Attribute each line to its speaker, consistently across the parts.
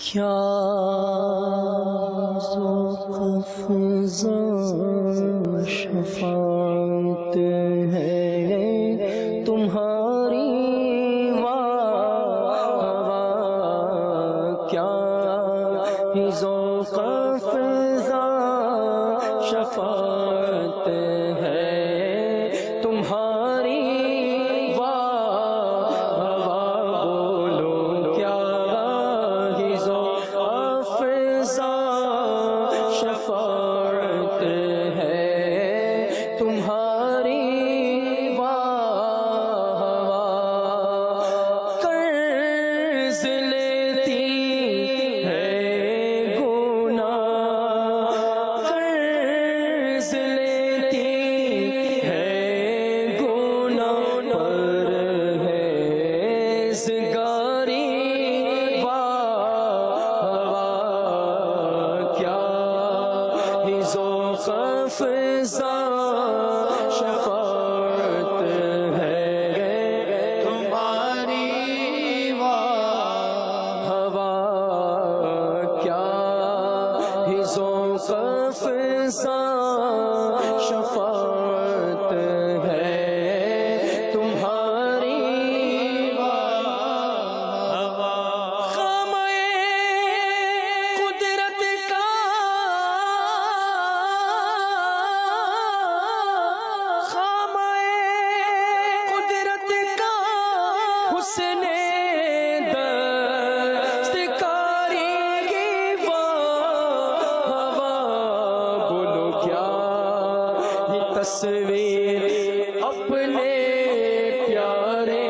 Speaker 1: کیا ذوق افزا شفاعت ہے تمہاری واہ کیا ذوق افزا شفاعت ہے تمہاری شفاعت ہے تمہاری واہ کیا ذوق افزا شفاعت ہے تمہاری تصویر اپنے پیارے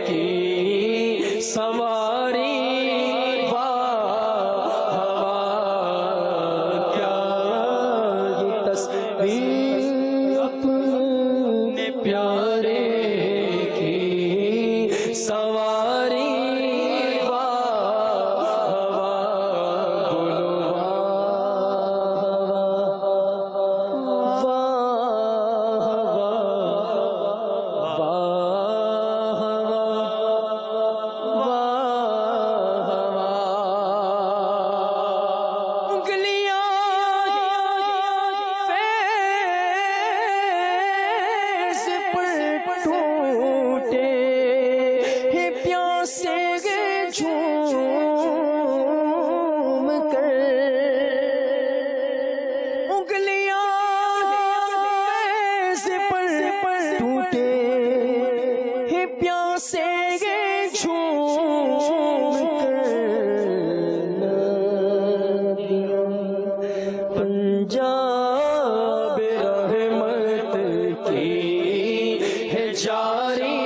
Speaker 1: کی سواری واہ کیا یہ تصویر اپنے پیارے کی سواری پنجاب رحمت کی ہے جاری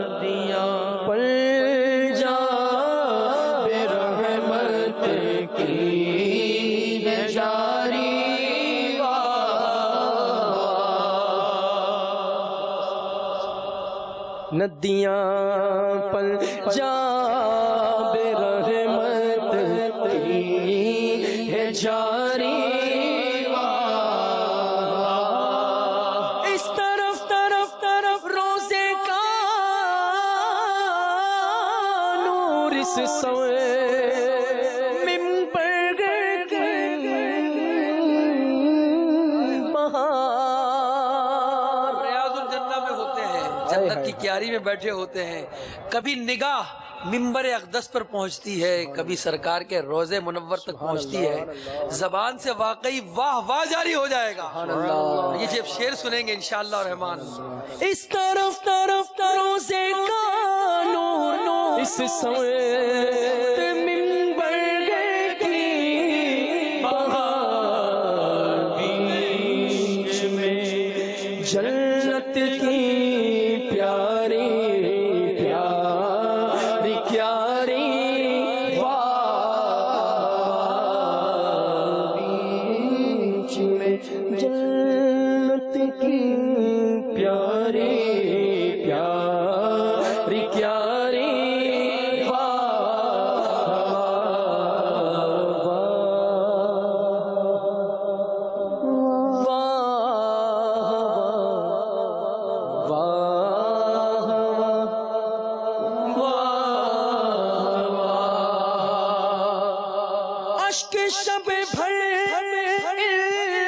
Speaker 1: ندیاں پنجاب رحمت کی ہے جاری ندیاں پنجاب رحمت کی ہے جاری اس طرف روزے کا نور اس سوئے ممبر کی بہار
Speaker 2: ریاض الجنہ میں ہوتے ہیں، جنت کی کیاری میں بیٹھے ہوتے ہیں، کبھی نگاہ ممبر اقدس پر پہنچتی ہے، کبھی سرکار کے روضے منور تک پہنچتی ہے، زبان سے واقعی واہ واہ جاری ہو جائے گا۔ یہ جب شعر سنیں گے انشاءاللہ الرحمن۔
Speaker 1: اس طرف روزے کا نور اس سوئے ممبر کی بہار بیچ میں جنت کی پیاری جنت کی پیاری پیاری کیا اشک شب بھر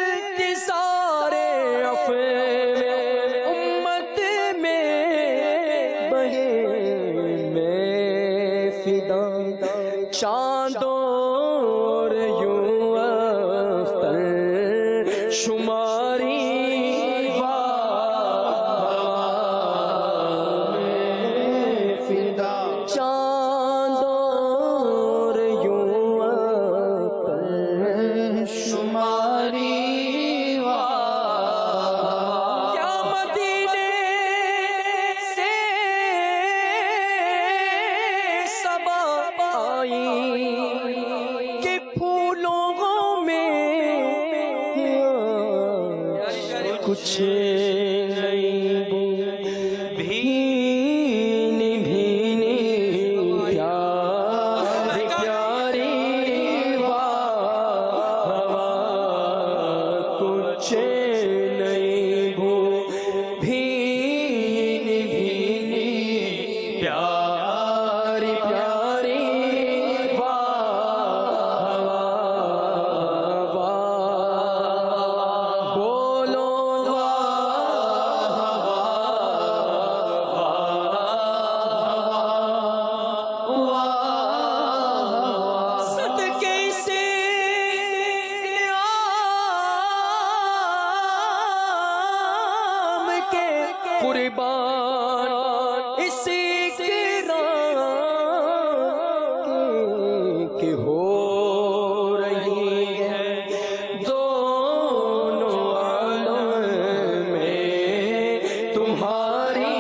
Speaker 1: انتظار عفو امت میں بہے میں فدا چاند اور یوں اختر شماری چاند اور یوں اختر شماری کیا مدینے سے صبا آئی کہ پھولوں میں کچھ نہیں بھینی بھینی پیاری پیاری ہوا کچھ نہیں بھینی بھینی پیاری پیاری بولو صدقے سے عام کے قربان اس اقرار کی ہو رہی ہے دونوں عالم میں تمہاری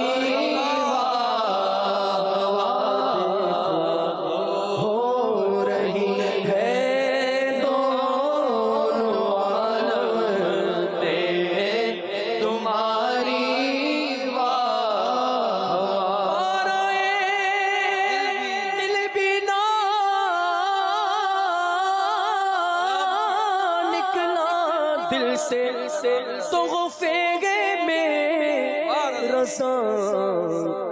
Speaker 1: ہو رہی ہے دونوں عالم میں تمہاری دل بینا نکلا دل سے تو غفیرے میں رسا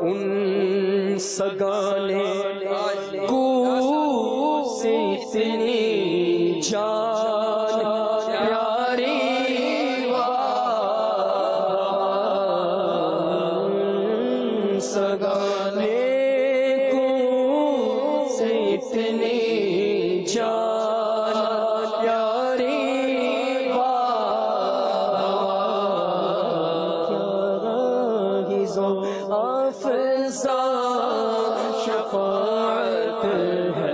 Speaker 1: ان سگانے کو سے اتنی جان پیاری سگانے کو سے اتنی جان پیاری افزا شفاعت ہے